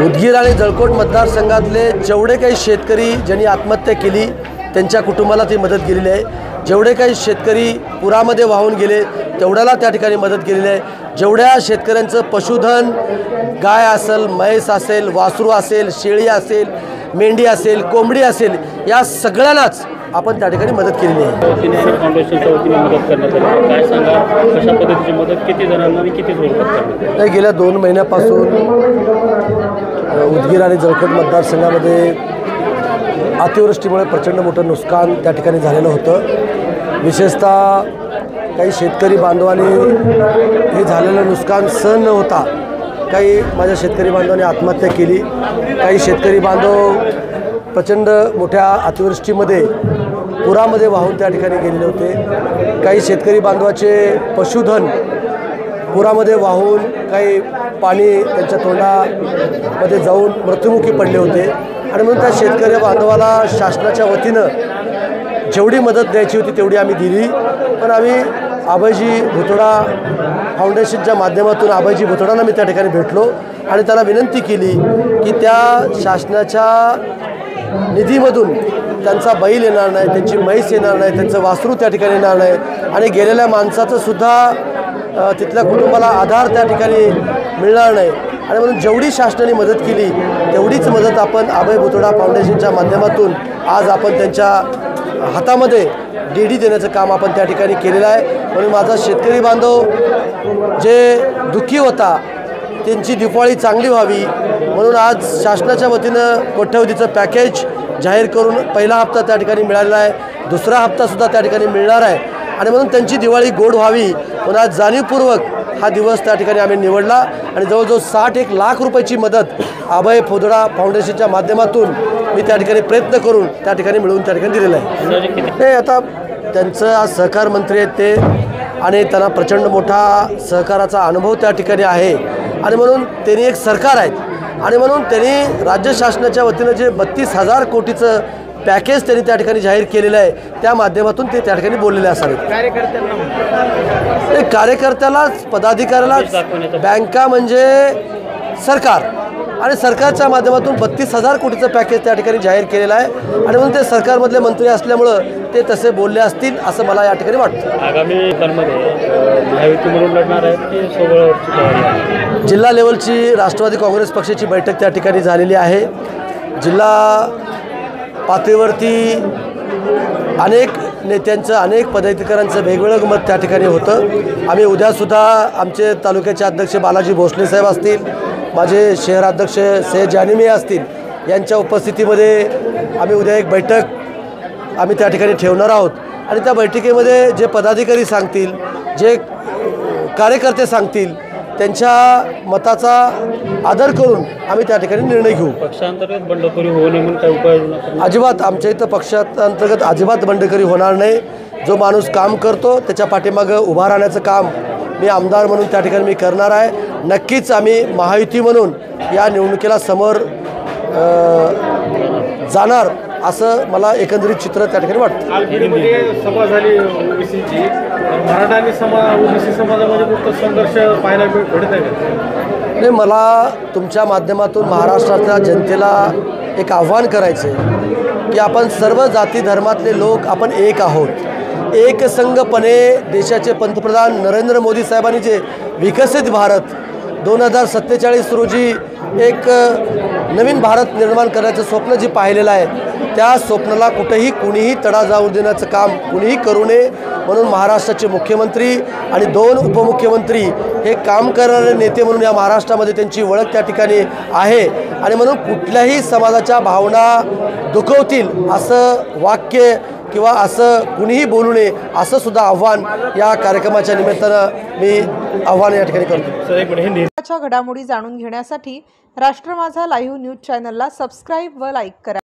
उदगीर आणि जळकोट मतदारसंघातले जेवढे काही शेतकरी ज्यांनी आत्महत्या केली त्यांच्या कुटुंबाला ती मदत केलेली आहे। जेवढे काही शेतकरी पुरामध्ये वाहून गेले तेवढ्याला त्या ठिकाणी मदत केलेली आहे। जेवढ्या शेतकऱ्यांचं पशुधन गाय असेल, म्हैस असेल, वासरू असेल, शेळी असेल, मेंढी असेल, कोंबडी असेल, या सगळ्यांनाच आपण त्या ठिकाणी मदत केलेली आहे। फाउंडेशनच्या वतीने मदत करण्यात आली, काय सांगा कशा पद्धतीची मदत, किती जणांना आणि किती स्वरूपात? गेल्या 2 महिन्यापासून उदगीर आणि जळकोट मतदारसंघामध्ये अतिवृष्टीमुळे प्रचंड मोठं नुकसान त्या ठिकाणी झालेलं होतं। विशेषतः काही शेतकरी बांधवांनी हे झालेलं नुकसान सहन न होता काही माझ्या शेतकरी बांधवांनी आत्महत्या केली। काही शेतकरी बांधव प्रचंड मोठ्या अतिवृष्टीमध्ये पुरामध्ये वाहून त्या ठिकाणी गेलेले होते। काही शेतकरी बांधवाचे पशुधन पुरामध्ये वाहून काही पाणी त्यांच्या तोंडामध्ये जाऊन मृत्युमुखी पडले होते आणि म्हणून त्या शेतकरी बांधवाला शासनाच्या वतीनं जेवढी मदत द्यायची होती तेवढी आम्ही दिली। पण आम्ही अभयजी भुतडा फाउंडेशनच्या माध्यमातून अभयजी भुतडांना मी त्या ठिकाणी भेटलो आणि त्यांना विनंती केली की त्या शासनाच्या निधीमधून त्यांचा बैल येणार नाही, त्यांची म्हैस येणार नाही, त्यांचं वासरू त्या ठिकाणी येणार नाही आणि गेलेल्या माणसाचं सुद्धा तिथल्या कुटुंबाला आधार त्या ठिकाणी मिळणार नाही आणि म्हणून जेवढी शासनाने मदत केली तेवढीच मदत आपण अभय भुतडा फाउंडेशनच्या माध्यमातून आज आपण त्यांच्या हातामध्ये डीडी देण्याचं काम आपण त्या ठिकाणी केलेलं आहे। म्हणून माझा शेतकरी बांधव जे दुःखी होता त्यांची दिवाळी चांगली व्हावी म्हणून आज शासनाच्या वतीनं कोट्यवधीचं पॅकेज जाहीर करून पहिला हप्ता त्या ठिकाणी मिळालेला आहे, दुसरा हप्तासुद्धा त्या ठिकाणी मिळणार आहे आणि म्हणून त्यांची दिवाळी गोड व्हावी म्हणून आज जाणीवपूर्वक हा दिवस त्या ठिकाणी आम्ही निवडला आणि जवळजवळ 61 लाख रुपयाची मदत अभय भुतडा फाउंडेशनच्या माध्यमातून मी त्या ठिकाणी प्रयत्न करून त्या ठिकाणी मिळवून त्या ठिकाणी दिलेलं आहे। हे आता त्यांचं आज सहकार मंत्री आहेत ते आणि त्यांना प्रचंड मोठा सहकाराचा अनुभव त्या ठिकाणी आहे आणि म्हणून त्यांनी एक सरकार आहेत आणि म्हणून त्यांनी राज्य शासनाच्या वतीनं जे 32,000 कोटीचं पॅकेज त्यांनी त्या ठिकाणी जाहीर केलेलं आहे त्या माध्यमातून ते त्या ठिकाणी बोललेले असावेत। कार्यकर्त्यालाच पदाधिकाऱ्यालाच बँका म्हणजे सरकार आणि सरकारच्या माध्यमातून 32,000 कोटीचं पॅकेज त्या ठिकाणी जाहीर केलेलं आहे आणि म्हणून ते सरकारमधले मंत्री असल्यामुळं ते तसे बोलले असतील असं मला या ठिकाणी वाटतं। आगामी काळामध्ये महायुती म्हणून लढणार आहेत की सोबळावरची तयारी? जिल्हा लेवलची राष्ट्रवादी काँग्रेस पक्षाची बैठक त्या ठिकाणी झालेली आहे। जिल्हा पातळीवरती अनेक नेत्यांचं अनेक पदाधिकाऱ्यांचं वेगवेगळं मत त्या ठिकाणी होतं। आम्ही उद्यासुद्धा आमचे तालुक्याचे अध्यक्ष बालाजी भोसले साहेब असतील, माझे शहराध्यक्ष सैयद जानिमी असतील, यांच्या उपस्थितीमध्ये आम्ही उद्या एक बैठक आम्ही त्या ठिकाणी ठेवणार आहोत आणि त्या बैठकीमध्ये जे पदाधिकारी सांगतील, जे कार्यकर्ते सांगतील त्यांच्या मताचा आदर करून आम्ही त्या ठिकाणी निर्णय घेऊ। पक्षांतर्गत बंडखोरी होऊ नये म्हणून काय उपाययोजना? अजिबात आमच्या इथं पक्षांतर्गत अजिबात बंडखोरी होणार नाही। जो माणूस काम करतो त्याच्या पाठीमागं उभा राहण्याचं काम मी आमदार म्हणून त्या ठिकाणी मी करणार आहे। नक्कीच आम्ही महायुती म्हणून या निवडणुकीला समोर जाणार असं मला एकंदरीत चित्र त्या ठिकाणी वाटतं। सभा झाली ओबीसीची, मराठा आणि ओबीसी समाजामध्ये मोठा संघर्ष पाहायला भेटत आहे का? नाही, मला तुमच्या माध्यमातून महाराष्ट्रातल्या जनतेला एक आव्हान करायचं आहे की आपण सर्व जाती धर्मातले लोक आपण एक आहोत। एकसंघपणे देशाचे पंतप्रधान नरेंद्र मोदी साहेबांनी जे विकसित भारत 2047 रोजी एक नवीन भारत निर्माण करण्याचं स्वप्न जे पाहिलेलं आहे त्या स्वप्नाला कुठेही कुणीही तडा जाऊ देण्याचं काम कुणीही करू नये म्हणून महाराष्ट्राचे मुख्यमंत्री आणि 2 उपमुख्यमंत्री हे काम करणारे नेते म्हणून या महाराष्ट्रामध्ये त्यांची ओळख त्या ठिकाणी आहे आणि म्हणून कुठल्याही समाजाच्या भावना दुखवतील असं वाक्य किंवा असं कुणीही बोलू नये असं सुद्धा आव्हान या कार्यक्रमाच्या निमित्तानं मी आव्हान या ठिकाणी करतो। घडामोडी जाणून घेण्यासाठी राष्ट्र माझा लाईव्ह न्यूज चॅनलला सबस्क्राईब व लाईक करा।